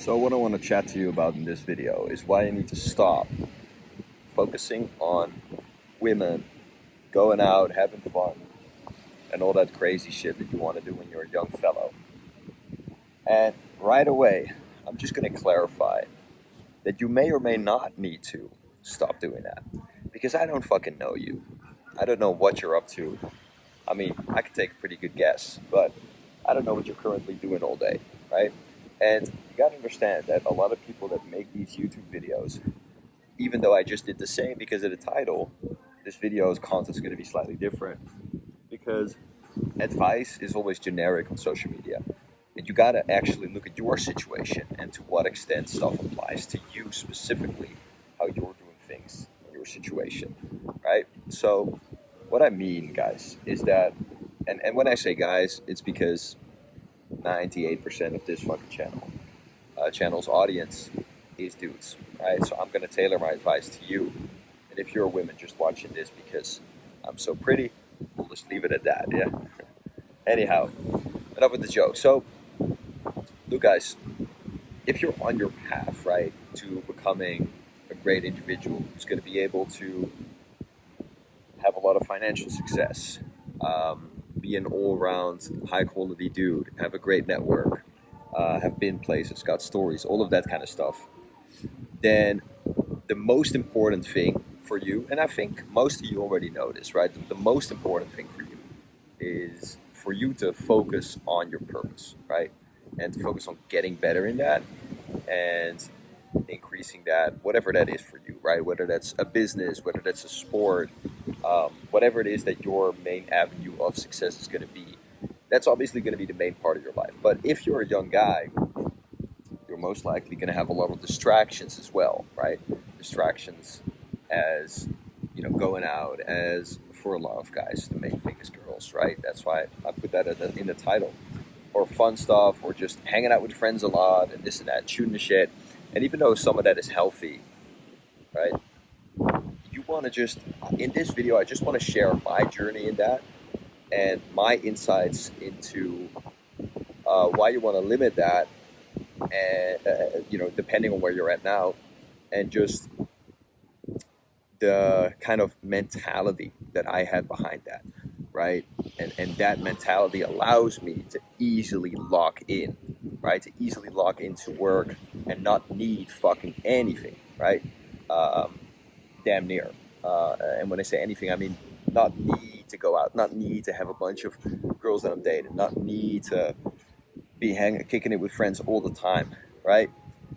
So what I want to chat to you about in this video is why you need to stop focusing on women, going out, having fun, and all that crazy shit that you want to do when you're a young fellow. And right away, I'm just going to clarify that you may or may not need to stop doing that. Because I don't fucking know you. I don't know what you're up to. I mean, I could take a pretty good guess, but I don't know what you're currently doing all day, right? And you gotta understand that a lot of people that make these YouTube videos, even though I just did the same because of the title, this video's content is gonna be slightly different because advice is always generic on social media. And you gotta actually look at your situation and to what extent stuff applies to you specifically, how you're doing things in your situation, right? So, what I mean, guys, is that, and when I say guys, it's because 98% of this fucking channel's audience is dudes, right? So I'm gonna tailor my advice to you. And if you're a woman just watching this because I'm so pretty, we'll just leave it at that, yeah? Anyhow, enough with the joke. So, look, guys, if you're on your path, right, to becoming a great individual who's going to be able to have a lot of financial success, be an all-around high-quality dude, have a great network, have been places, got stories, all of that kind of stuff, then the most important thing for you, and I think most of you already know this, right? The most important thing for you is for you to focus on your purpose, right? And to focus on getting better in that and increasing that, whatever that is for you, right? Whether that's a business, whether that's a sport, whatever it is that your main avenue of success is going to be, that's obviously going to be the main part of your life. But if you're a young guy, you're most likely going to have a lot of distractions as well, right? Distractions as, going out, as for a lot of guys, the main thing is girls, right? That's why I put that in the title. Or fun stuff, or just hanging out with friends a lot, and this and that, shooting the shit. And even though some of that is healthy, right? You want to just, in this video, I just want to share my journey in that and my insights into why you want to limit that, and depending on where you're at now, and just the kind of mentality that I had behind that, right? And that mentality allows me to easily lock in, right? To easily lock into work and not need fucking anything, right? Damn near. And when I say anything, I mean not need to go out, not need to have a bunch of girls that I'm dating, not need to be kicking it with friends all the time, right?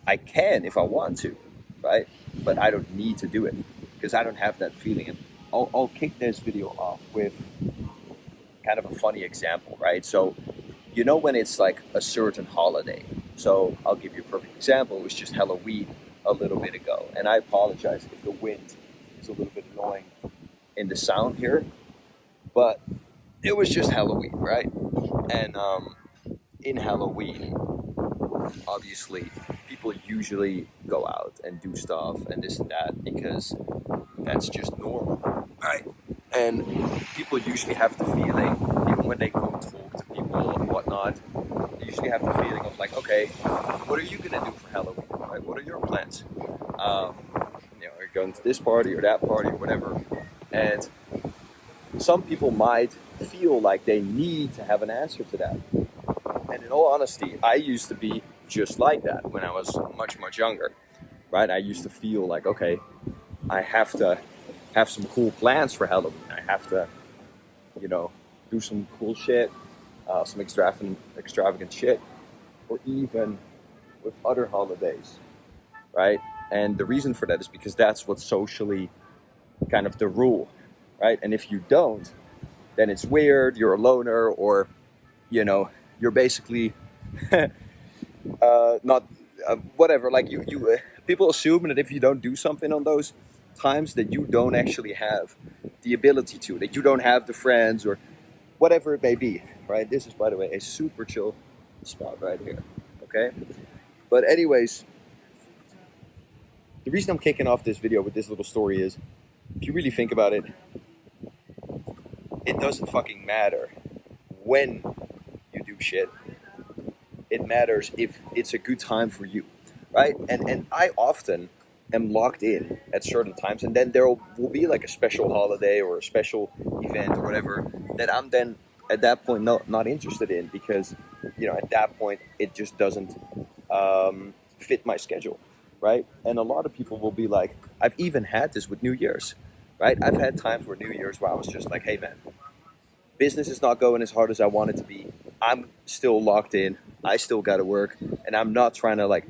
I can if I want to, right? But I don't need to do it because I don't have that feeling. And I'll kick this video off with kind of a funny example, right? So, when it's like a certain holiday. So I'll give you a perfect example. It was just Halloween a little bit ago. And I apologize if the wind is a little bit annoying in the sound here. But it was just Halloween, right? And in Halloween, obviously, people usually go out and do stuff and this and that because that's just normal, right? And people usually have the feeling, even when they go talk to people and whatnot, they usually have the feeling of like, okay, what are you gonna do for Halloween, right? What are your plans? Are you going to this party or that party or whatever? And some people might feel like they need to have an answer to that. And in all honesty, I used to be just like that when I was much, much younger, right? I used to feel like, okay, I have to have some cool plans for Halloween. I have to, do some cool shit, some extravagant shit, or even with other holidays, right? And the reason for that is because that's what's socially kind of the rule, right? And if you don't, then it's weird, you're a loner, or, you're basically not whatever. Like people assume that if you don't do something on those times, that you don't actually have the ability to, that you don't have the friends or whatever it may be, right? This is, by the way, a super chill spot right here, okay? But anyways, the reason I'm kicking off this video with this little story is, if you really think about it, it doesn't fucking matter when you do shit. It matters if it's a good time for you, right? And I often am locked in at certain times, and then will be like a special holiday or a special event or whatever that I'm then at that point not interested in, because at that point it just doesn't fit my schedule, right? And a lot of people will be like, I've even had this with New Year's, right? I've had times where New Year's where I was just like, hey man, business is not going as hard as I want it to be. I'm still locked in. I still got to work, and I'm not trying to like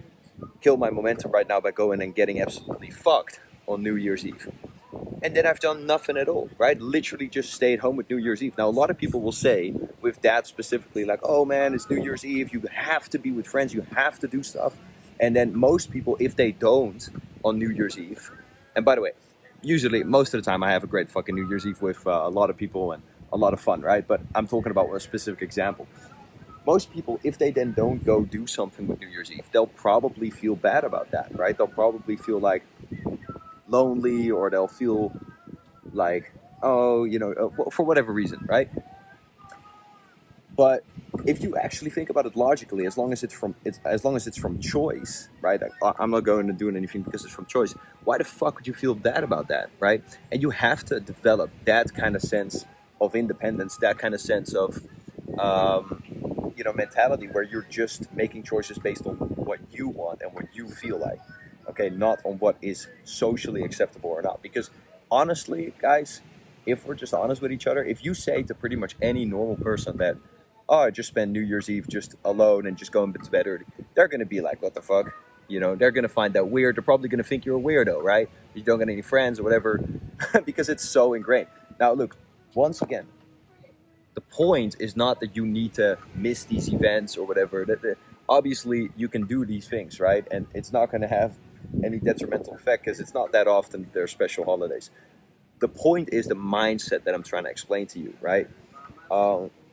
kill my momentum right now by going and getting absolutely fucked on New Year's Eve. And then I've done nothing at all, right? Literally just stayed home with New Year's Eve. Now, a lot of people will say, with that specifically, like, oh man, it's New Year's Eve. You have to be with friends. You have to do stuff. And then most people, if they don't on New Year's Eve, and by the way, usually, most of the time, I have a great fucking New Year's Eve with a lot of people and a lot of fun, right? But I'm talking about a specific example. Most people, if they then don't go do something with New Year's Eve, they'll probably feel bad about that, right? They'll probably feel like lonely, or they'll feel like, oh, for whatever reason, right? But if you actually think about it logically, as long as it's from choice, right? I'm not going to do anything because it's from choice. Why the fuck would you feel bad about that, right? And you have to develop that kind of sense of independence, that kind of sense of mentality, where you're just making choices based on what you want and what you feel like, okay, not on what is socially acceptable or not. Because honestly, guys, if we're just honest with each other, if you say to pretty much any normal person that, oh, I just spend New Year's Eve just alone and just going to bed early, they're going to be like, what the fuck? They're going to find that weird. They're probably going to think you're a weirdo, right? You don't get any friends or whatever, because it's so ingrained. Now, look, once again, the point is not that you need to miss these events or whatever. Obviously, you can do these things, right? And it's not going to have any detrimental effect, because it's not that often there are special holidays. The point is the mindset that I'm trying to explain to you, right?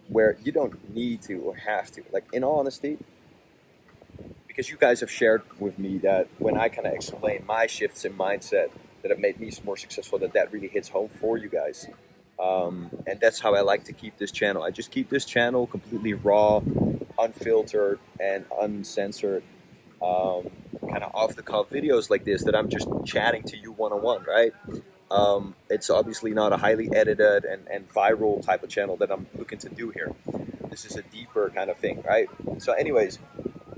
Where you don't need to or have to. Like, in all honesty, because you guys have shared with me that when I kind of explain my shifts in mindset that have made me more successful, that really hits home for you guys. And that's how I like to keep this channel. I just keep this channel completely raw, unfiltered, and uncensored. Kind of off the cuff videos like this, that I'm just chatting to you one-on-one, right? It's obviously not a highly edited and viral type of channel that I'm looking to do here. This is a deeper kind of thing, right? So anyways,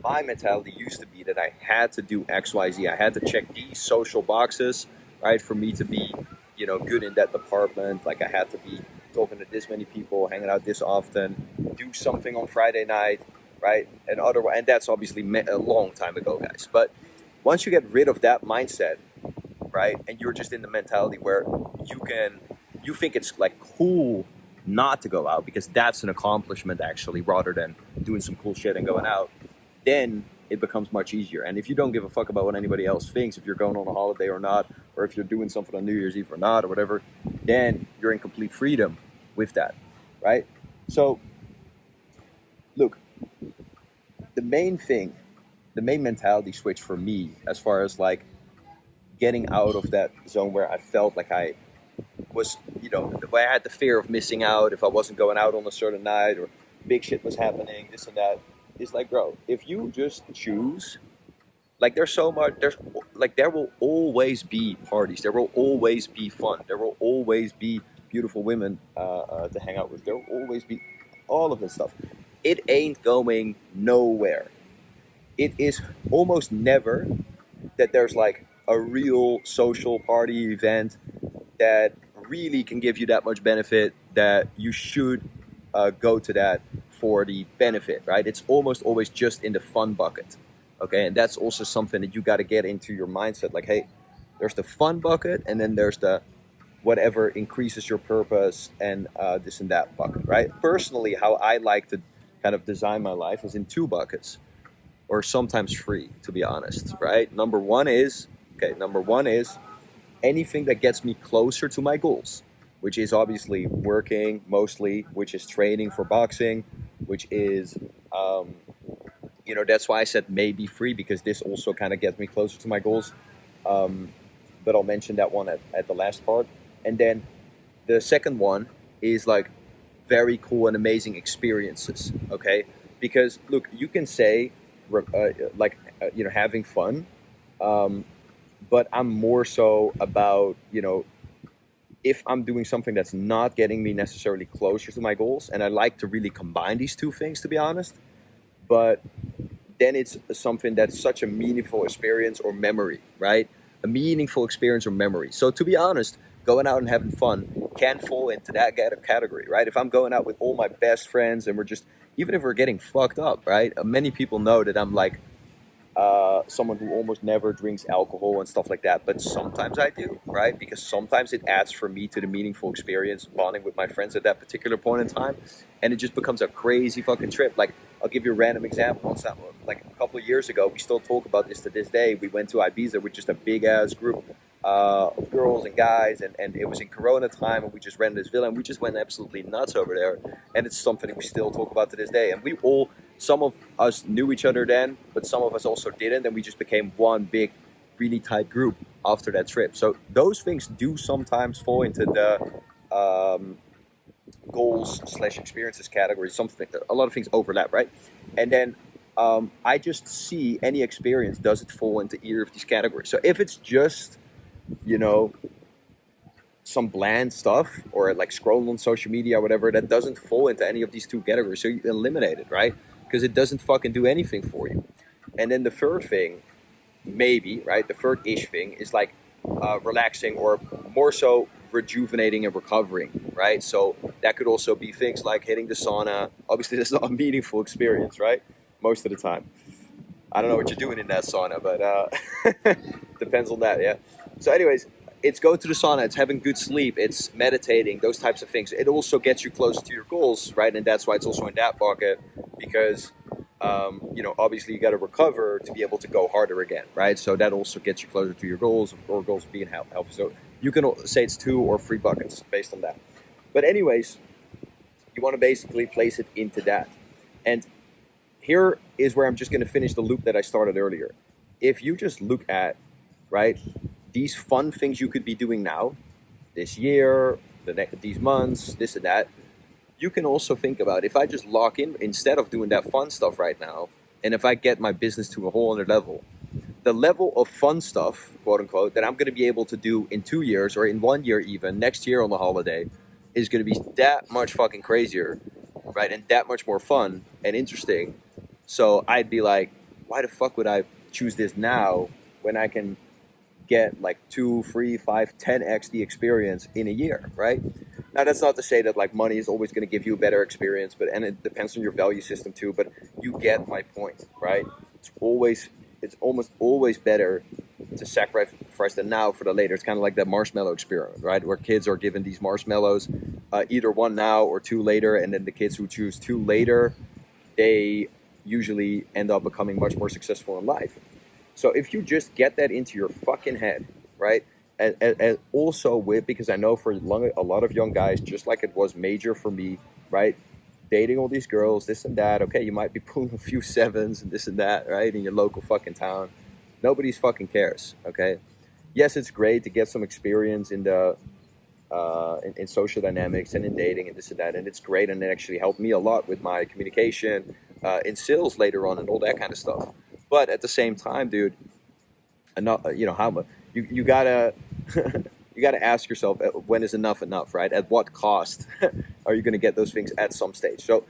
my mentality used to be that I had to do X, Y, Z. I had to check these social boxes, right, for me to be good in that department. Like, I had to be talking to this many people, hanging out this often, do something on Friday night, right? And that's obviously a long time ago, guys. But once you get rid of that mindset, right, and you're just in the mentality where you think it's like cool not to go out, because that's an accomplishment actually, rather than doing some cool shit and going out, then it becomes much easier. And if you don't give a fuck about what anybody else thinks, if you're going on a holiday or not, or if you're doing something on New Year's Eve or not, or whatever, then you're in complete freedom with that, right? So, look, the main mentality switch for me, as far as like getting out of that zone where I felt like I was, where I had the fear of missing out if I wasn't going out on a certain night, or big shit was happening, this and that, is like, bro, if you just choose, like, there will always be parties, there will always be fun, there will always be beautiful women to hang out with, there will always be all of this stuff. It ain't going nowhere. It is almost never that there's like a real social party event that really can give you that much benefit that you should go to that for the benefit, right? It's almost always just in the fun bucket, okay? And that's also something that you got to get into your mindset. Like, hey, there's the fun bucket, and then there's the whatever increases your purpose and this and that bucket, right? Personally, how I like to kind of design my life is in two buckets, or sometimes three, to be honest, right? Number one is anything that gets me closer to my goals, which is obviously working mostly, which is training for boxing, which is, that's why I said maybe free, because this also kind of gets me closer to my goals. But I'll mention that one at the last part. And then the second one is like very cool and amazing experiences, okay? Because look, you can say having fun, um, but I'm more so about, if I'm doing something that's not getting me necessarily closer to my goals, and I like to really combine these two things, to be honest. But then it's something that's such a meaningful experience or memory, right? A meaningful experience or memory. So to be honest, going out and having fun can fall into that category, right? If I'm going out with all my best friends and we're just, even if we're getting fucked up, right? Many people know that I'm like someone who almost never drinks alcohol and stuff like that, but sometimes I do, right? Because sometimes it adds for me to the meaningful experience, bonding with my friends at that particular point in time, and it just becomes a crazy fucking trip. Like, I'll give you a random example. Once that, like a couple of years ago, we still talk about this to this day. We went to Ibiza with just a big ass group of girls and guys, and it was in Corona time, and we just rented this villa, and we just went absolutely nuts over there. And it's something that we still talk about to this day. And we all, some of us knew each other then, but some of us also didn't, and we just became one big, really tight group after that trip. So those things do sometimes fall into the goals/experiences category. Something, a lot of things overlap, right? And then I just see any experience, does it fall into either of these categories? So if it's just, you know, some bland stuff, or like scrolling on social media or whatever, that doesn't fall into any of these two categories, so you eliminate it, right? Because it doesn't fucking do anything for you. And then the third thing, maybe, right, the third ish thing is like relaxing, or more so rejuvenating and recovering, right? So that could also be things like hitting the sauna. Obviously, this is not a meaningful experience, right? Most of the time. I don't know what you're doing in that sauna, but depends on that, yeah. So anyways, it's going to the sauna, it's having good sleep, it's meditating, those types of things. It also gets you closer to your goals, right? And that's why it's also in that bucket, because obviously you got to recover to be able to go harder again, right? So that also gets you closer to your goals, or goals being healthy. So you can say it's 2 or 3 buckets based on that. But anyways, you want to basically place it into that. And here is where I'm just going to finish the loop that I started earlier. If you just look at, right, these fun things you could be doing now, this year, these months, this and that, you can also think about, if I just lock in instead of doing that fun stuff right now, and if I get my business to a whole other level, the level of fun stuff, quote unquote, that I'm going to be able to do in 2 years, or in 1 year, even next year on the holiday, is going to be that much fucking crazier, right? And that much more fun and interesting. So I'd be like, why the fuck would I choose this now when I can get like 2, 3, 5, 10x the experience in a year, right? Now, that's not to say that like money is always going to give you a better experience, and it depends on your value system too. But you get my point, right? It's almost always better to sacrifice the now for the later. It's kind of like that marshmallow experiment, right? Where kids are given these marshmallows, either 1 now or 2 later, and then the kids who choose 2 later, they usually end up becoming much more successful in life. So if you just get that into your fucking head, right? And also because I know for a lot of young guys, just like it was major for me, right? Dating all these girls, this and that. Okay, you might be pulling a few 7s and this and that, right? In your local fucking town. Nobody's fucking cares, okay? Yes, it's great to get some experience in the in social dynamics and in dating and this and that, and it's great, and it actually helped me a lot with my communication in sales later on and all that kind of stuff. But at the same time, dude, how much you gotta you gotta ask yourself, when is enough enough, right? At what cost are you going to get those things at some stage? So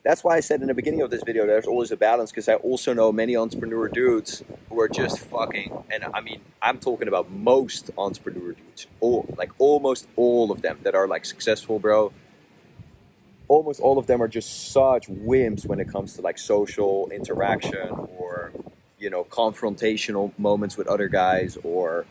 that's why I said in the beginning of this video, there's always a balance, because I also know many entrepreneur dudes who are just fucking, and I mean, I'm talking about most entrepreneur dudes, almost all of them that are like successful, bro. Almost all of them are just such wimps when it comes to like social interaction, or confrontational moments with other guys, or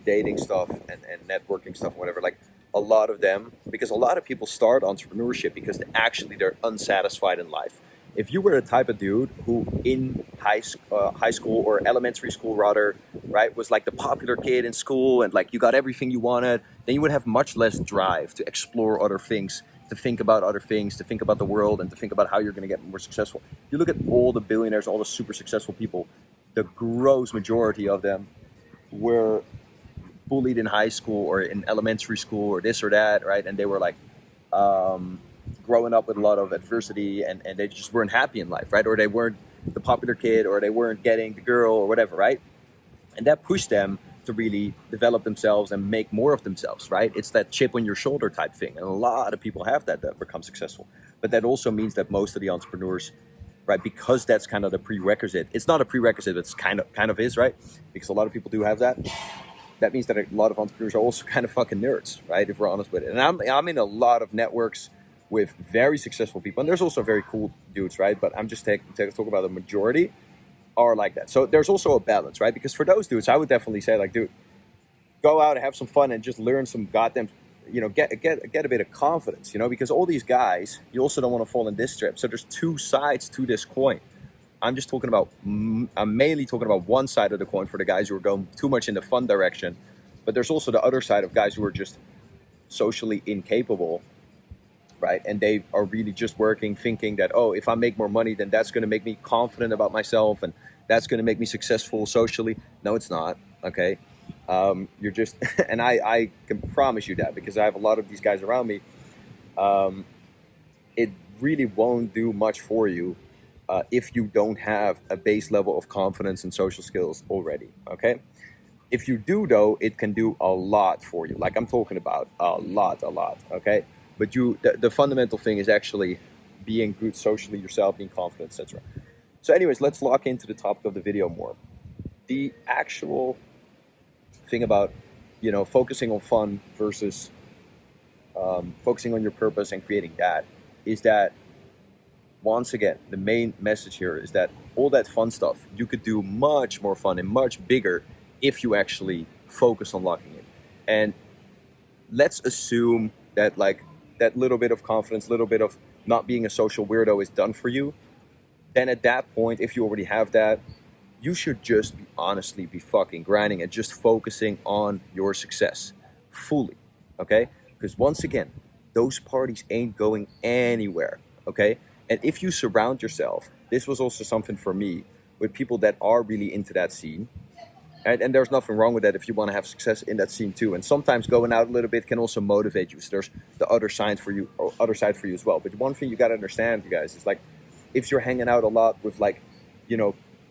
dating stuff and networking stuff, whatever. Like a lot of them, because a lot of people start entrepreneurship because they're unsatisfied in life. If you were the type of dude who in high school or elementary school rather, right, was like the popular kid in school, and like you got everything you wanted, then you would have much less drive to explore other things, to think about other things, to think about the world, and to think about how you're going to get more successful. You look at all the billionaires, all the super successful people, the gross majority of them were bullied in high school or in elementary school or this or that, right? And they were like growing up with a lot of adversity, and they just weren't happy in life, right? Or they weren't the popular kid, or they weren't getting the girl or whatever, right? And that pushed them to really develop themselves and make more of themselves, right? It's that chip on your shoulder type thing. And a lot of people have that become successful. But that also means that most of the entrepreneurs, right, because that's kind of the prerequisite. It's not a prerequisite, it's kind of is, right? Because a lot of people do have that. That means that a lot of entrepreneurs are also kind of fucking nerds, right? If we're honest with it. And I'm in a lot of networks with very successful people. And there's also very cool dudes, right? But I'm just talking about the majority are like that. So there's also a balance, right? Because for those dudes, I would definitely say, like, dude, go out and have some fun and just learn some goddamn, get a bit of confidence, because all these guys, you also don't want to fall in this trap. So there's two sides to this coin. I'm mainly talking about one side of the coin for the guys who are going too much in the fun direction. But there's also the other side of guys who are just socially incapable, right? And they are really just working, thinking that, oh, if I make more money, then that's going to make me confident about myself, and that's going to make me successful socially. No, it's not. Okay. You're just, and I can promise you that, because I have a lot of these guys around me. It really won't do much for you if you don't have a base level of confidence and social skills already. Okay. If you do, though, it can do a lot for you. Like I'm talking about a lot. Okay. But the fundamental thing is actually being good socially yourself, being confident, etc. So anyways, let's lock into the topic of the video more. The actual thing about, focusing on fun versus focusing on your purpose and creating that is that, once again, the main message here is that all that fun stuff, you could do much more fun and much bigger if you actually focus on locking it. And let's assume that, like, that little bit of confidence, little bit of not being a social weirdo is done for you. Then at that point, if you already have that, you should just honestly be fucking grinding and just focusing on your success fully, okay? Because once again, those parties ain't going anywhere, okay? And if you surround yourself, this was also something for me, with people that are really into that scene. And there's nothing wrong with that if you want to have success in that scene too. And sometimes going out a little bit can also motivate you. So there's the other side for you, as well. But one thing you got to understand, you guys, is like, if you're hanging out a lot with, like,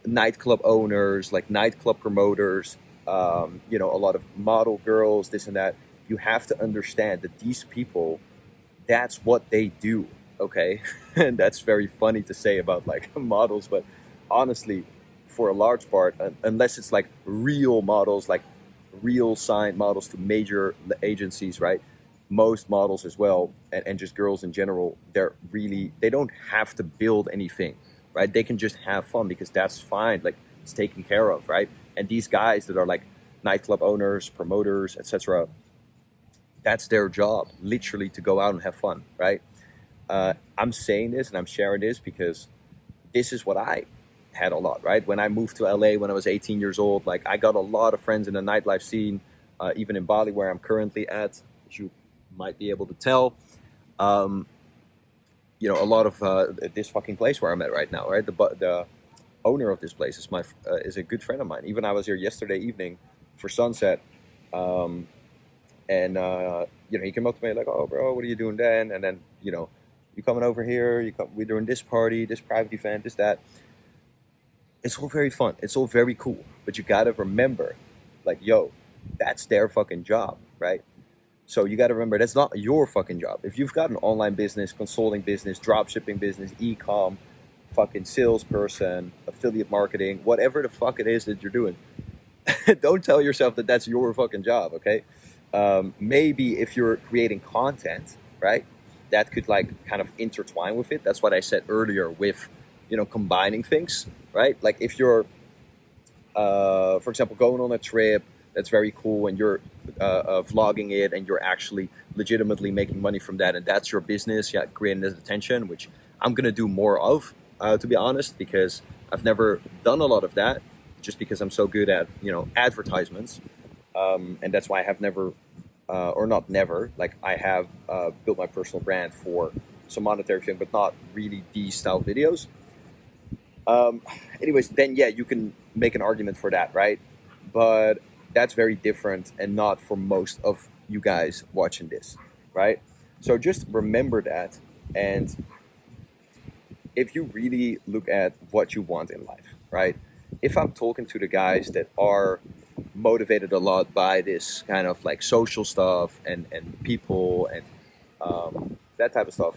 nightclub owners, like nightclub promoters, a lot of model girls, this and that, you have to understand that these people, that's what they do, okay? And that's very funny to say about, like, models, but honestly, for a large part, unless it's like real models, like real signed models to major agencies, right? Most models as well, and just girls in general, they don't have to build anything, right? They can just have fun, because that's fine, like, it's taken care of, right? And these guys that are like nightclub owners, promoters, etc., that's their job, literally, to go out and have fun, right? I'm saying this and I'm sharing this because this is what I had a lot, right? When I moved to LA when I was 18 years old, like, I got a lot of friends in the nightlife scene, even in Bali, where I'm currently at, as you might be able to tell. A lot of this fucking place where I'm at right now, right? The owner of this place is a good friend of mine. Even I was here yesterday evening for sunset, and he came up to me like, "Oh, bro, what are you doing then?" And then, you coming over here? We're doing this party, this private event, this that. It's all very fun. It's all very cool. But you gotta remember, like, yo, that's their fucking job, right? So you gotta remember, that's not your fucking job. If you've got an online business, consulting business, drop shipping business, e-com, fucking salesperson, affiliate marketing, whatever the fuck it is that you're doing, don't tell yourself that that's your fucking job, okay? Maybe if you're creating content, right, that could, like, kind of intertwine with it. That's what I said earlier with, combining things, right? Like, if you're, for example, going on a trip that's very cool, and you're vlogging it, and you're actually legitimately making money from that, and that's your business, yeah, creating this attention, which I'm gonna do more of, to be honest, because I've never done a lot of that, just because I'm so good at, advertisements, and that's why I have never, or not never, like, I have built my personal brand for some monetary thing, but not really these style videos. Anyways, then yeah, you can make an argument for that, right? But that's very different, and not for most of you guys watching this, right? So just remember that And if you really look at what you want in life, right? If I'm talking to the guys that are motivated a lot by this kind of like social stuff and people and that type of stuff,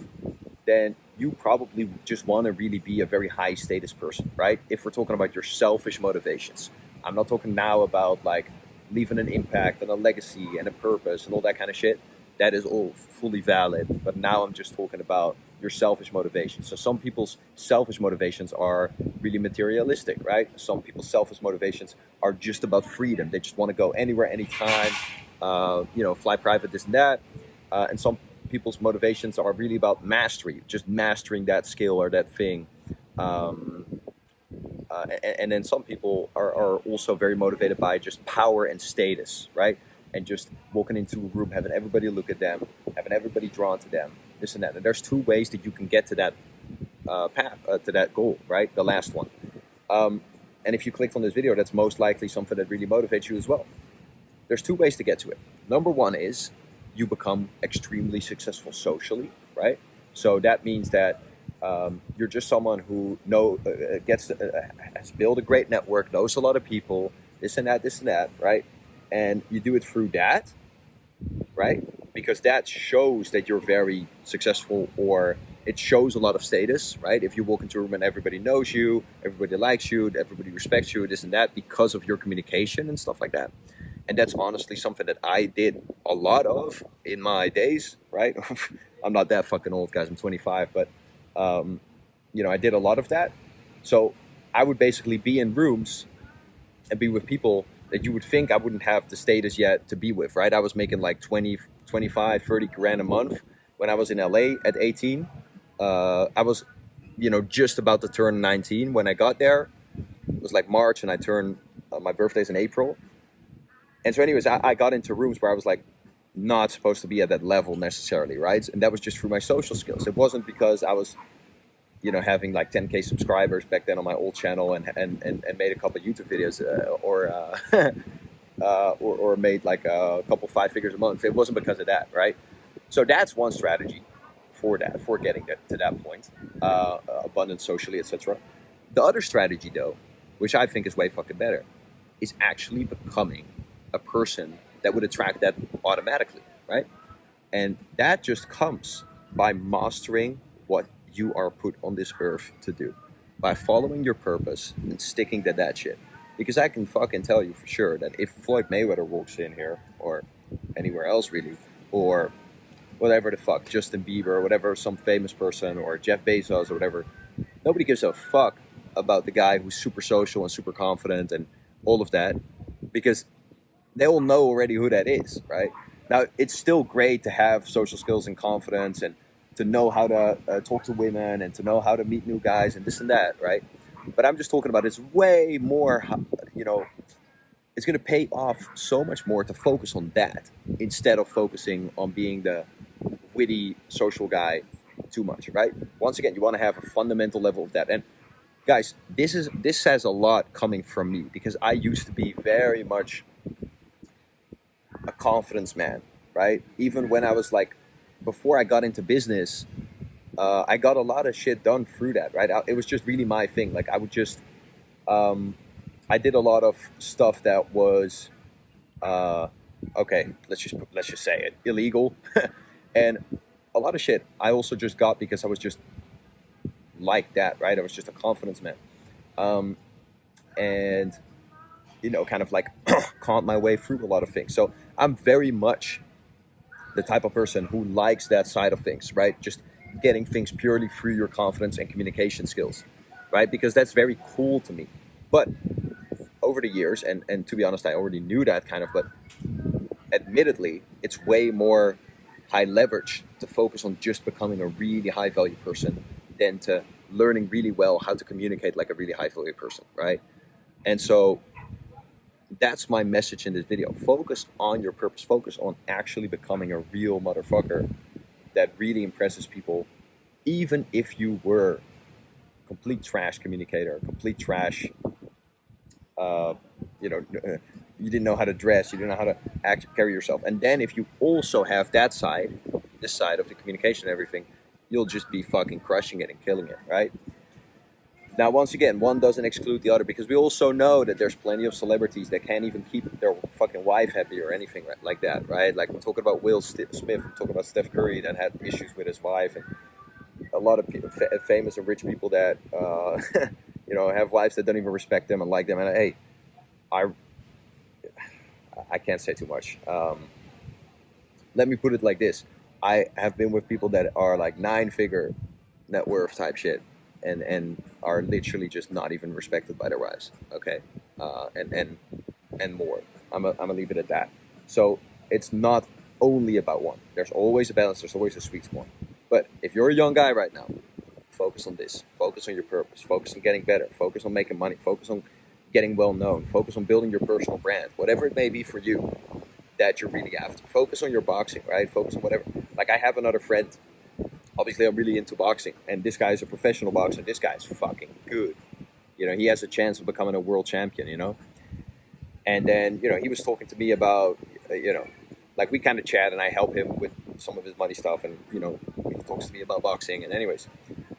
then you probably just want to really be a very high status person, right? If we're talking about your selfish motivations, I'm not talking now about like leaving an impact and a legacy and a purpose and all that kind of shit. That is all fully valid. But now I'm just talking about your selfish motivations. So some people's selfish motivations are really materialistic, right? Some people's selfish motivations are just about freedom. They just want to go anywhere, anytime, fly private, this and that. And some people's motivations are really about mastery, just mastering that skill or that thing. Um, and then some people are also very motivated by just power and status, right? And just walking into a room, having everybody look at them, having everybody drawn to them, this and that. And there's two ways that you can get to that path, to that goal, right? The last one. And if you clicked on this video, that's most likely something that really motivates you as well. There's two ways to get to it. Number one is you become extremely successful socially, right? So that means that you're just someone who has built a great network, knows a lot of people, this and that, right? And you do it through that, right? Because that shows that you're very successful, or it shows a lot of status, right? If you walk into a room and everybody knows you, everybody likes you, everybody respects you, this and that, because of your communication and stuff like that. And that's honestly something that I did a lot of in my days, right? I'm not that fucking old, guys. I'm 25, but I did a lot of that. So I would basically be in rooms and be with people that you would think I wouldn't have the status yet to be with, right? I was making like 20, 25, 30 grand a month when I was in LA at 18. I was, just about to turn 19 when I got there. It was like March, and I turned, my birthday's in April. And so anyways, I got into rooms where I was like not supposed to be at that level necessarily, right? And that was just through my social skills. It wasn't because I was, having like 10K subscribers back then on my old channel and made a couple of YouTube videos or made like a couple 5 figures a month. It wasn't because of that, right? So that's one strategy for getting to that point, abundance socially, etc. The other strategy, though, which I think is way fucking better, is actually becoming a person that would attract that automatically, right? And that just comes by mastering what you are put on this earth to do, by following your purpose and sticking to that shit. Because I can fucking tell you for sure that if Floyd Mayweather walks in here, or anywhere else really, or whatever the fuck, Justin Bieber, or whatever, some famous person, or Jeff Bezos, or whatever, nobody gives a fuck about the guy who's super social and super confident and all of that, because they all know already who that is, right? Now, it's still great to have social skills and confidence and to know how to talk to women and to know how to meet new guys and this and that, right? But I'm just talking about it's way more, it's going to pay off so much more to focus on that instead of focusing on being the witty social guy too much, right? Once again, you want to have a fundamental level of that. And guys, this says a lot coming from me, because I used to be very much a confidence man, right? Even when I was like, before I got into business, I got a lot of shit done through that, right? It was just really my thing. Like I would just, I did a lot of stuff that was, okay, let's just say it, illegal, and a lot of shit I also just got because I was just like that, right? I was just a confidence man, and kind of like caught my way through a lot of things. So I'm very much the type of person who likes that side of things, right? Just getting things purely through your confidence and communication skills, right? Because that's very cool to me. But over the years, and to be honest, I already knew that kind of, but admittedly, it's way more high leverage to focus on just becoming a really high value person than to learning really well how to communicate like a really high value person, right? And so that's my message in this video. Focus on your purpose. Focus on actually becoming a real motherfucker that really impresses people, even if you were complete trash communicator, complete trash, you didn't know how to dress, you didn't know how to carry yourself. And then if you also have that side, this side of the communication and everything, you'll just be fucking crushing it and killing it, right? Now, once again, one doesn't exclude the other, because we also know that there's plenty of celebrities that can't even keep their fucking wife happy or anything like that, right? Like, we're talking about Will Smith, we're talking about Steph Curry that had issues with his wife, and a lot of people, famous and rich people that, have wives that don't even respect them and like them. And hey, I, I can't say too much. Let me put it like this: I have been with people that are like 9-figure net worth type shit, and are literally just not even respected by their wives. Okay, and more. I'm gonna leave it at that. So it's not only about one. There's always a balance. There's always a sweet spot. But if you're a young guy right now, focus on this. Focus on your purpose. Focus on getting better. Focus on making money. Focus on getting well known. Focus on building your personal brand, whatever it may be for you that you're really after. Focus on your boxing, right? Focus on whatever. Like, I have another friend. Obviously, I'm really into boxing, and this guy is a professional boxer. This guy is fucking good. He has a chance of becoming a world champion. And then he was talking to me about like, we kind of chat, and I help him with some of his money stuff, and he talks to me about boxing. And anyways,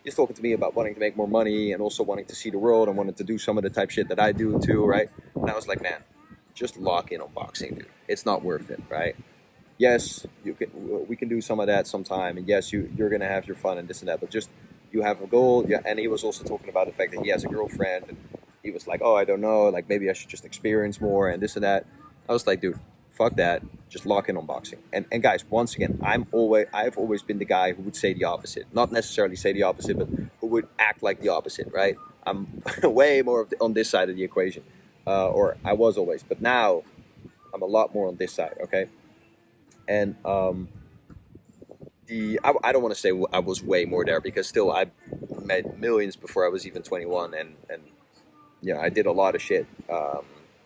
he's talking to me about wanting to make more money and also wanting to see the world and wanting to do some of the type shit that I do too, right? And I was like, man, just lock in on boxing, dude. It's not worth it, right? Yes, we can do some of that sometime, and yes, you're gonna have your fun and this and that, but just, you have a goal. Yeah. And he was also talking about the fact that he has a girlfriend, and he was like, oh, I don't know, like, maybe I should just experience more and this and that. I was like, dude, fuck that. Just lock in on boxing. And guys, once again, I've always been the guy who would say the opposite. Not necessarily say the opposite, but who would act like the opposite, right? I'm way more on this side of the equation, or I was always, but now I'm a lot more on this side. Okay, and I don't want to say I was way more there, because still I made millions before I was even 21, and I did a lot of shit,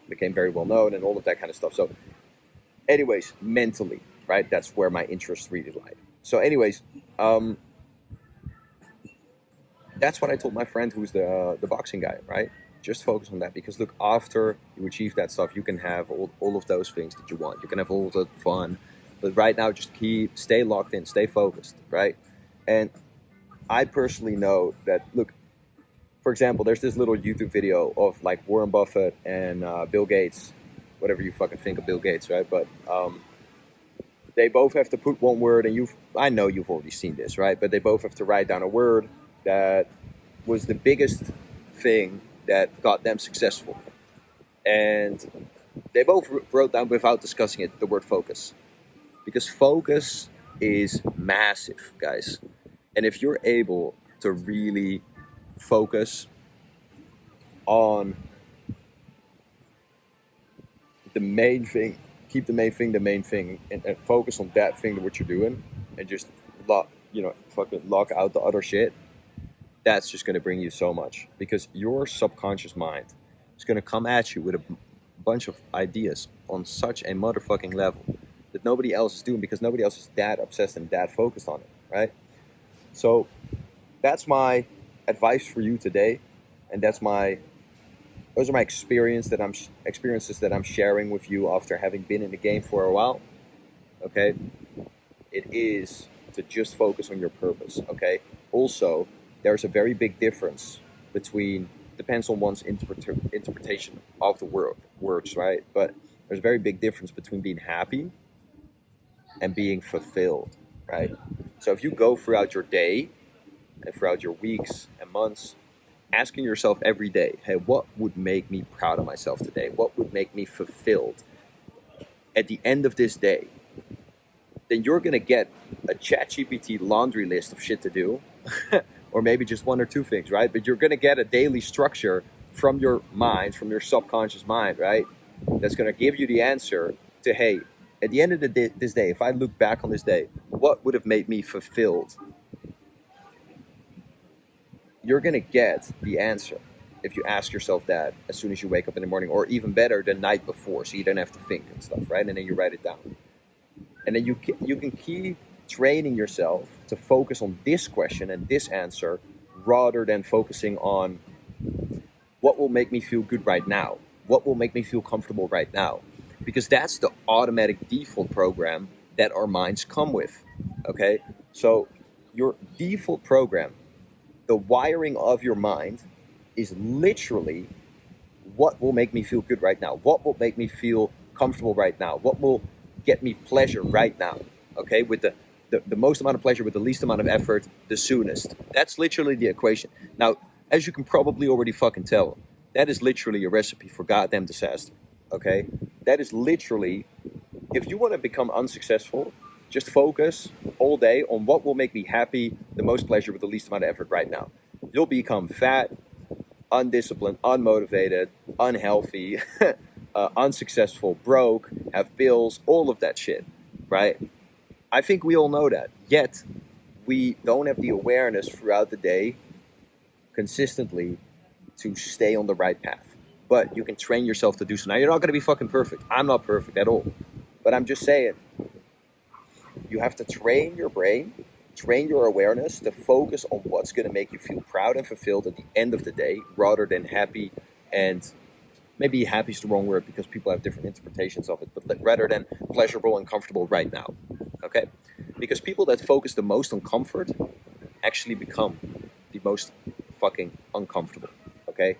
became very well known and all of that kind of stuff. So anyways, mentally, right, that's where my interest really lied. So anyways, that's what I told my friend who's the boxing guy, right? Just focus on that, because look, after you achieve that stuff, you can have all of those things that you want. You can have all the fun, but right now, just stay locked in, stay focused, right? And I personally know that, look, for example, there's this little YouTube video of like Warren Buffett and Bill Gates, whatever you fucking think of Bill Gates, right? But they both have to put one word, and I know you've already seen this, right? But they both have to write down a word that was the biggest thing that got them successful. And they both wrote down, without discussing it, the word focus. Because focus is massive, guys. And if you're able to really focus on the main thing, keep the main thing, and focus on that thing, what you're doing, and just fucking lock out the other shit, that's just going to bring you so much. Because your subconscious mind is going to come at you with a bunch of ideas on such a motherfucking level that nobody else is doing, because nobody else is that obsessed and that focused on it, right? So that's my advice for you today, and those are my experiences that I'm sharing with you after having been in the game for a while. Okay, it is to just focus on your purpose. Okay, also, there's a very big difference depends on one's interpretation of the words, right? But there's a very big difference between being happy and being fulfilled, right? So if you go throughout your day and throughout your weeks and months, asking yourself every day, hey, what would make me proud of myself today? What would make me fulfilled at the end of this day? Then you're going to get a ChatGPT laundry list of shit to do, or maybe just one or two things, right? But you're going to get a daily structure from your mind, from your subconscious mind, right? That's going to give you the answer to, hey, at the end of this day, if I look back on this day, what would have made me fulfilled? You're going to get the answer if you ask yourself that as soon as you wake up in the morning, or even better, the night before, so you don't have to think and stuff, right? And then you write it down. And then you can keep training yourself to focus on this question and this answer, rather than focusing on what will make me feel good right now, what will make me feel comfortable right now. Because that's the automatic default program that our minds come with, okay? So your default program, the wiring of your mind, is literally what will make me feel good right now, what will make me feel comfortable right now, what will get me pleasure right now, okay, with the most amount of pleasure with the least amount of effort the soonest. That's literally the equation. Now, as you can probably already fucking tell, that is literally a recipe for goddamn disaster, okay? That is literally, if you want to become unsuccessful, just focus all day on what will make me happy, the most pleasure with the least amount of effort right now. You'll become fat, undisciplined, unmotivated, unhealthy, unsuccessful, broke, have bills, all of that shit, right? I think we all know that. Yet, we don't have the awareness throughout the day consistently to stay on the right path. But you can train yourself to do so. Now, you're not going to be fucking perfect. I'm not perfect at all. But I'm just saying, you have to train your brain, train your awareness to focus on what's going to make you feel proud and fulfilled at the end of the day, rather than happy. And maybe happy is the wrong word because people have different interpretations of it, but rather than pleasurable and comfortable right now, okay? Because people that focus the most on comfort actually become the most fucking uncomfortable, okay?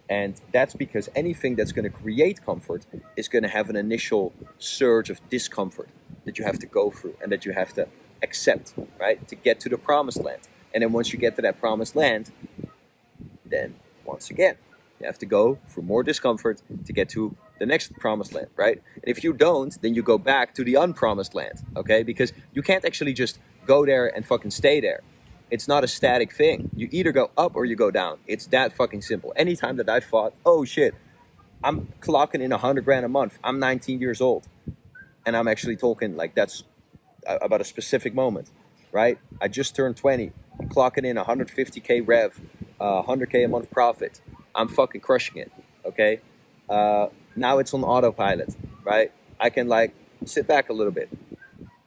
And that's because anything that's going to create comfort is going to have an initial surge of discomfort that you have to go through and that you have to accept, right? To get to the promised land. And then once you get to that promised land, then once again, you have to go through more discomfort to get to the next promised land, right? And if you don't, then you go back to the unpromised land, okay? Because you can't actually just go there and fucking stay there. It's not a static thing. You either go up or you go down. It's that fucking simple. Anytime that I thought, oh shit, I'm clocking in 100 grand a month. I'm 19 years old. And I'm actually talking like that's about a specific moment, right? I just turned 20. I'm clocking in 150K rev, 100K a month profit. I'm fucking crushing it, okay? Now it's on autopilot, right? I can like sit back a little bit.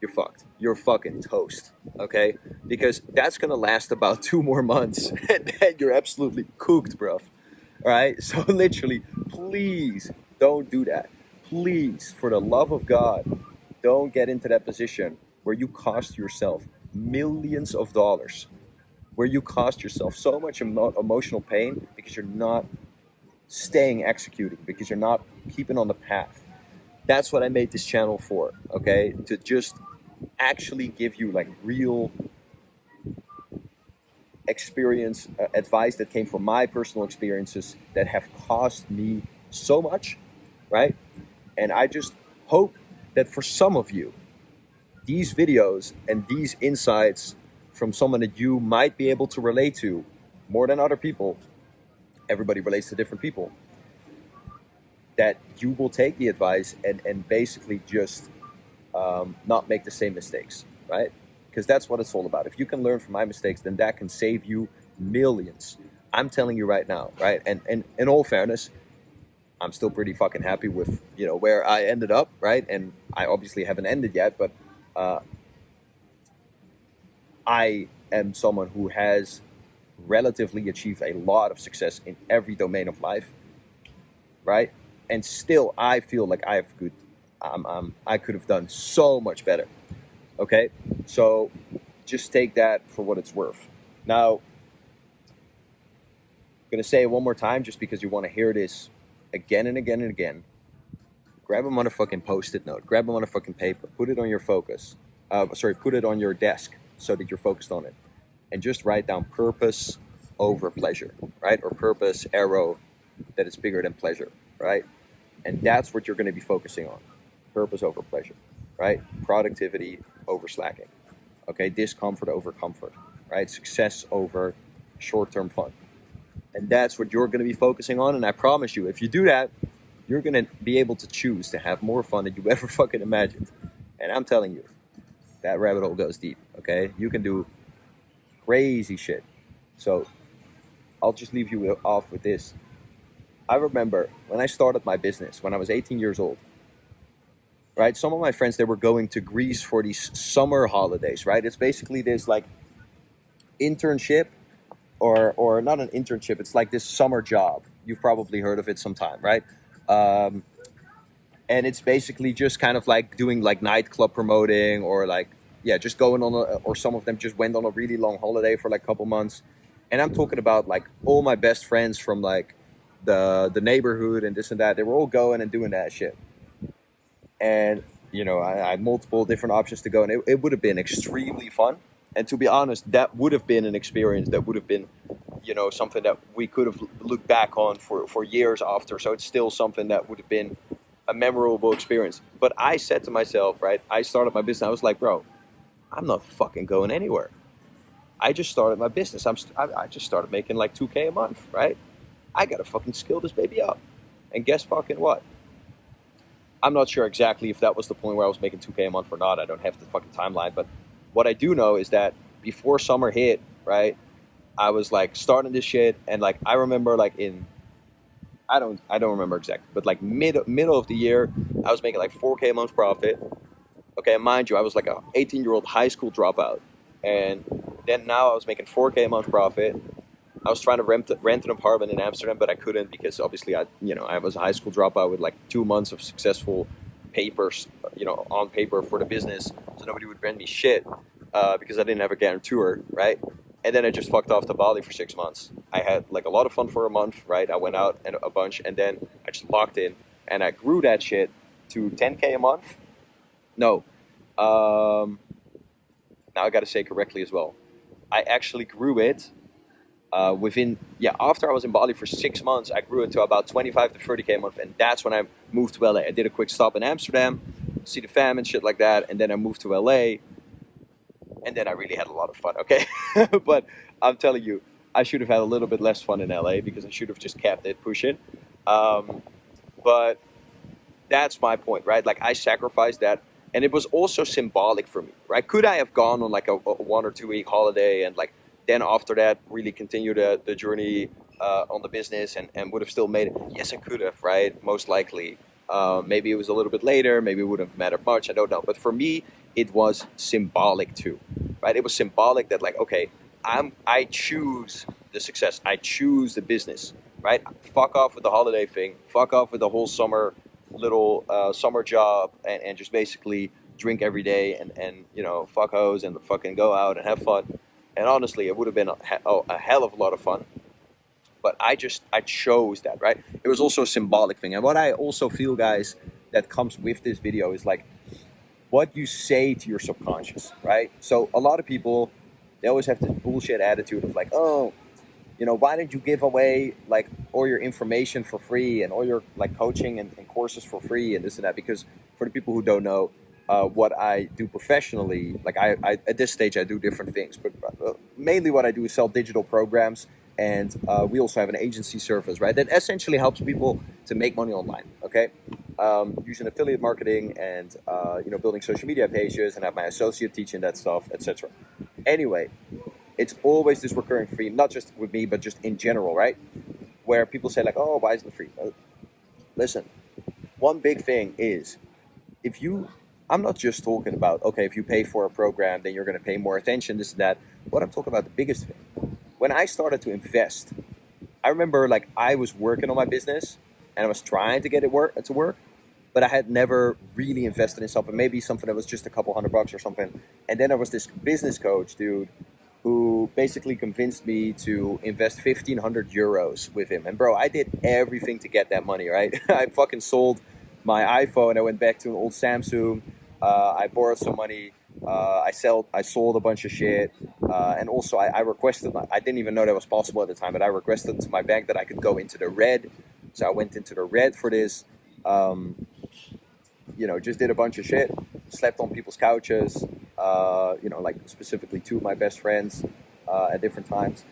You're fucked. You're fucking toast, okay? Because that's gonna last about 2 more months, and then you're absolutely cooked, bro. All right? So literally, please don't do that. Please, for the love of God, don't get into that position where you cost yourself millions of dollars, where you cost yourself so much emotional pain because you're not staying executing, because you're not keeping on the path. That's what I made this channel for, okay? To just actually give you like real experience, advice that came from my personal experiences that have cost me so much, right? And I just hope that for some of you, these videos and these insights from someone that you might be able to relate to more than other people, everybody relates to different people, that you will take the advice and basically just not make the same mistakes, right? Because that's what it's all about. If you can learn from my mistakes, then that can save you millions. I'm telling you right now, right? And in all fairness, I'm still pretty fucking happy with, you know, where I ended up, right? And I obviously haven't ended yet, but I am someone who has relatively achieved a lot of success in every domain of life, right? And still, I feel like I have good. I could have done so much better. Okay, so just take that for what it's worth. Now, I'm gonna say it one more time, just because you want to hear this again and again and again. Grab a motherfucking post-it note. Grab a motherfucking paper. Put it on your focus. Put it on your desk so that you're focused on it, and just write down purpose over pleasure, right? Or purpose arrow that is bigger than pleasure, right? And that's what you're going to be focusing on. Purpose over pleasure, right? Productivity over slacking, okay? Discomfort over comfort, right? Success over short-term fun. And that's what you're going to be focusing on. And I promise you, if you do that, you're going to be able to choose to have more fun than you ever fucking imagined. And I'm telling you, that rabbit hole goes deep, okay? You can do crazy shit. So I'll just leave you off with this. I remember when I started my business, when I was 18 years old, right? Some of my friends, they were going to Greece for these summer holidays, right? It's basically this like internship or not an internship. It's like this summer job. You've probably heard of it sometime, right? And it's basically just kind of like doing like nightclub promoting or like just going on or some of them just went on a really long holiday for like a couple months. And I'm talking about like all my best friends from like the neighborhood and this and that. They were all going and doing that shit. And I had multiple different options to go, and it would have been extremely fun. And to be honest, that would have been an experience that would have been, something that we could have looked back on for years after. So it's still something that would have been a memorable experience. But I said to myself, right, I started my business. I was like, bro, I'm not fucking going anywhere. I just started my business. I just started making like 2K a month, right? I gotta fucking skill this baby up. And guess fucking what? I'm not sure exactly if that was the point where I was making 2K a month or not. I don't have the fucking timeline. But what I do know is that before summer hit, right, I was like starting this shit. And like, I remember like I don't remember exactly, but like middle of the year, I was making like 4K a month profit. Okay, and mind you, I was like a 18-year-old high school dropout. And then now I was making 4K a month profit. I was trying to rent an apartment in Amsterdam, but I couldn't because obviously I was a high school dropout with like 2 months of successful papers, on paper for the business. So nobody would rent me shit because I didn't have a guarantor, right? And then I just fucked off to Bali for 6 months. I had like a lot of fun for a month, right? I went out and a bunch, and then I just locked in, and I grew that shit to 10K a month. No, now I got to say correctly as well. I actually grew it after I was in Bali for 6 months, I grew it to about 25 to 30K a month. And that's when I moved to LA. I did a quick stop in Amsterdam, see the fam and shit like that. And then I moved to LA. And then I really had a lot of fun, okay? But I'm telling you, I should have had a little bit less fun in LA because I should have just kept it pushing. But that's my point, right? Like, I sacrificed that. And it was also symbolic for me, right? Could I have gone on like a 1 or 2 week holiday and like, then after that, really continue the journey on the business and would have still made it? Yes, I could have, right? Most likely. Maybe it was a little bit later. Maybe it wouldn't have mattered much. I don't know. But for me, it was symbolic too, right? It was symbolic that like, okay, I choose the success. I choose the business, right? Fuck off with the holiday thing. Fuck off with the whole summer job and just basically drink every day and fuck hoes and fucking go out and have fun. And honestly, it would have been a hell of a lot of fun. But I chose that, right? It was also a symbolic thing. And what I also feel, guys, that comes with this video is like what you say to your subconscious, right? So a lot of people, they always have this bullshit attitude of like, oh, why didn't you give away like all your information for free and all your like coaching and courses for free and this and that? Because for the people who don't know, what I do professionally, like I at this stage I do different things, but mainly what I do is sell digital programs, and we also have an agency service, right, that essentially helps people to make money online, okay, using affiliate marketing and building social media pages, and have my associate teaching that stuff, etc. Anyway, it's always this recurring theme, not just with me, but just in general, right, where people say like, oh, why isn't it free? Listen, one big thing is I'm not just talking about, okay, if you pay for a program, then you're going to pay more attention, this and that. What I'm talking about, the biggest thing, when I started to invest, I remember like I was working on my business and I was trying to get it to work, but I had never really invested in something, maybe something that was just a couple $100 or something. And then there was this business coach dude who basically convinced me to invest 1,500 euros with him. And bro, I did everything to get that money, right? I fucking sold my iPhone. I went back to an old Samsung. I borrowed some money. I sold a bunch of shit. And also I requested, I didn't even know that was possible at the time, but I requested to my bank that I could go into the red. So I went into the red for this. Just did a bunch of shit. Slept on people's couches. Like specifically 2 of my best friends at different times.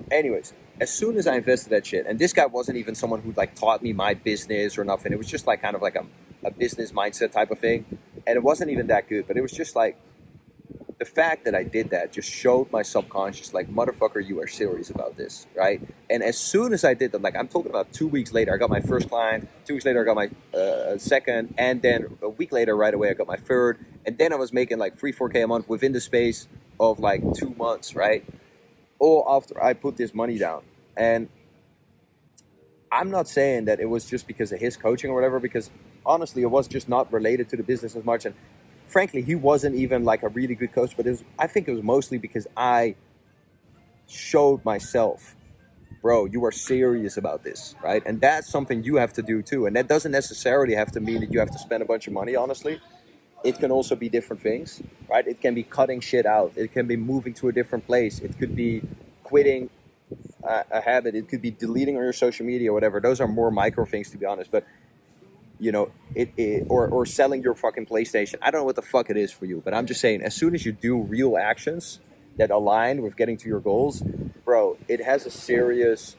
Anyways, as soon as I invested that shit, and this guy wasn't even someone who like taught me my business or nothing. It was just like kind of like a business mindset type of thing. And it wasn't even that good, but it was just like the fact that I did that just showed my subconscious like, motherfucker, you are serious about this, right? And as soon as I did that, like I'm talking about 2 weeks later, I got my first client. 2 weeks later, I got my second, and then a week later, right away, I got my third. And then I was making like 3-4K a month within the space of like 2 months, right? All after I put this money down. And I'm not saying that it was just because of his coaching or whatever, because honestly, it was just not related to the business as much. And frankly, he wasn't even like a really good coach, but I think it was mostly because I showed myself, bro, you are serious about this, right? And that's something you have to do too. And that doesn't necessarily have to mean that you have to spend a bunch of money, honestly. It can also be different things, right? It can be cutting shit out. It can be moving to a different place. It could be quitting a habit. It could be deleting on your social media or whatever. Those are more micro things, to be honest. But you know, or selling your fucking PlayStation. I don't know what the fuck it is for you, but I'm just saying, as soon as you do real actions that align with getting to your goals, bro, it has a serious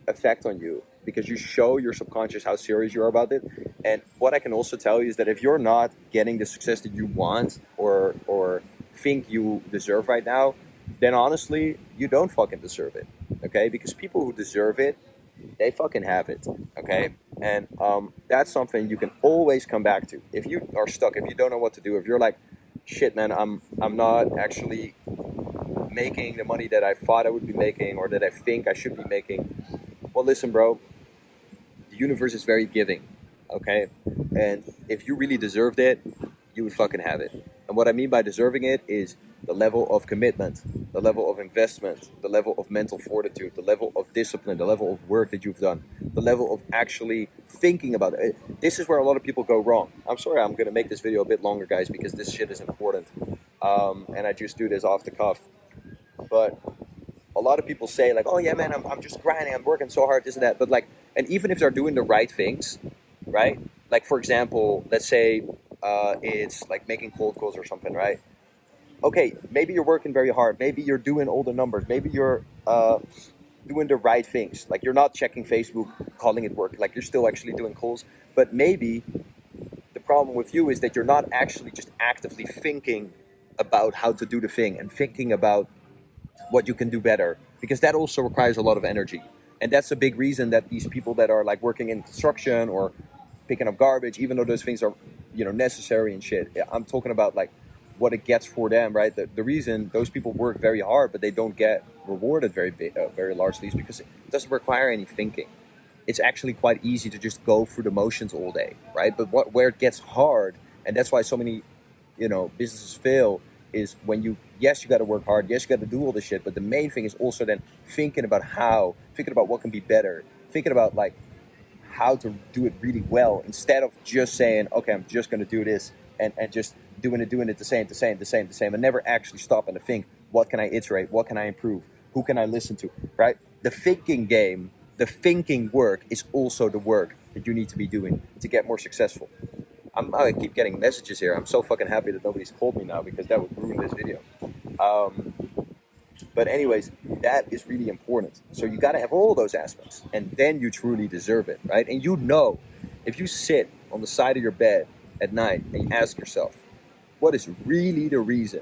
effect on you because you show your subconscious how serious you are about it. And what I can also tell you is that if you're not getting the success that you want or think you deserve right now, then honestly, you don't fucking deserve it. Okay? Because people who deserve it, they fucking have it. Okay? And that's something you can always come back to. If you are stuck, if you don't know what to do, if you're like, shit, man, I'm not actually making the money that I thought I would be making or that I think I should be making. Well, listen, bro, the universe is very giving, okay? And if you really deserved it, you would fucking have it. And what I mean by deserving it is the level of commitment, the level of investment, the level of mental fortitude, the level of discipline, the level of work that you've done, the level of actually thinking about it. This is where a lot of people go wrong. I'm sorry, I'm going to make this video a bit longer, guys, because this shit is important. And I just do this off the cuff. But a lot of people say like, oh yeah, man, I'm just grinding, I'm working so hard, this and that. But like, and even if they're doing the right things, right? Like for example, let's say it's like making cold calls or something, right? Okay, maybe you're working very hard. Maybe you're doing all the numbers. Maybe you're doing the right things. Like you're not checking Facebook, calling it work. Like you're still actually doing calls. But maybe the problem with you is that you're not actually just actively thinking about how to do the thing and thinking about what you can do better, because that also requires a lot of energy. And that's a big reason that these people that are like working in construction or picking up garbage, even though those things are, you know, necessary and shit, I'm talking about like what it gets for them, right? The reason those people work very hard but they don't get rewarded very largely is because it doesn't require any thinking. It's actually quite easy to just go through the motions all day, right? But where it gets hard, and that's why so many, you know, businesses fail, is when you got to work hard, yes, you got to do all this shit, but the main thing is also then thinking about what can be better, thinking about like how to do it really well, instead of just saying, okay, I'm just going to do this and just doing it the same, and never actually stopping to think, what can I iterate, what can I improve, who can I listen to, right? The thinking game, the thinking work is also the work that you need to be doing to get more successful. I keep getting messages here. I'm so fucking happy that nobody's called me now, because that would ruin this video. But anyways, that is really important. So you got to have all those aspects, and then you truly deserve it, right? And you know, if you sit on the side of your bed at night and you ask yourself, what is really the reason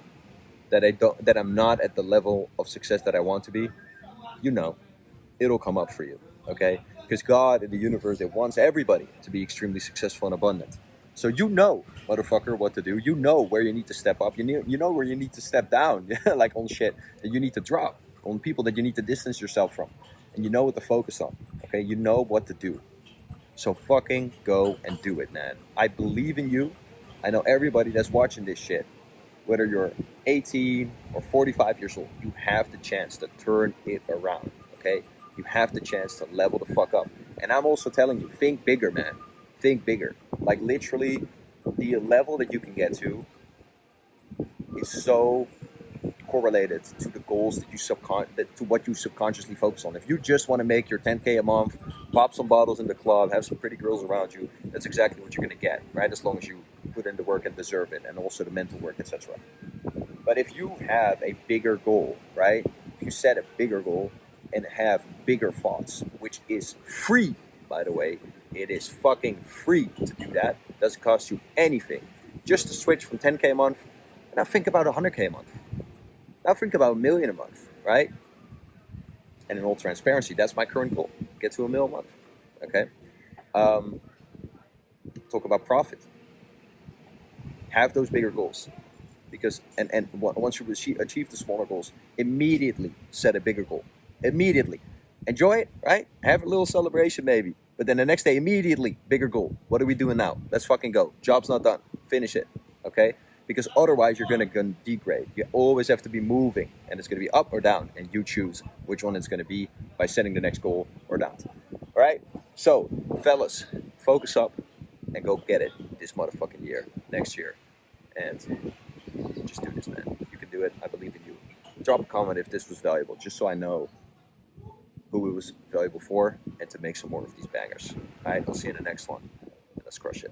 that I'm not at the level of success that I want to be? You know, it'll come up for you, okay? Because God and the universe, it wants everybody to be extremely successful and abundant. So you know, motherfucker, what to do. You know where you need to step up. You know where you need to step down, like on shit that you need to drop, on people that you need to distance yourself from. And you know what to focus on, okay? You know what to do. So fucking go and do it, man. I believe in you. I know everybody that's watching this shit, whether you're 18 or 45 years old, you have the chance to turn it around, okay? You have the chance to level the fuck up. And I'm also telling you, think bigger, man. Think bigger. Like literally, the level that you can get to is so correlated to the goals that to what you subconsciously focus on. If you just want to make your 10K a month, pop some bottles in the club, have some pretty girls around you, that's exactly what you're going to get, right? As long as you put in the work and deserve it, and also the mental work, etc. But if you have a bigger goal, right? If you set a bigger goal and have bigger thoughts, which is free, by the way, it is fucking free to do that. It doesn't cost you anything. Just to switch from 10K a month, and now think about 100K a month. Now think about $1 million a month, right? And in all transparency, that's my current goal. Get to $1 million a month, okay? Talk about profit. Have those bigger goals. Because, and once you achieve the smaller goals, immediately set a bigger goal. Immediately. Enjoy it, right? Have a little celebration maybe. But then the next day, immediately, bigger goal. What are we doing now? Let's fucking go. Job's not done. Finish it, okay? because otherwise you're gonna degrade. You always have to be moving, and it's gonna be up or down, and you choose which one it's gonna be by setting the next goal or not. All right. So, fellas, focus up and go get it this motherfucking year, next year, and just do this, man. You can do it. I believe in you. Drop a comment if this was valuable, just so I know who it was valuable for, and to make some more of these bangers. All right. I'll see you in the next one. Let's crush it.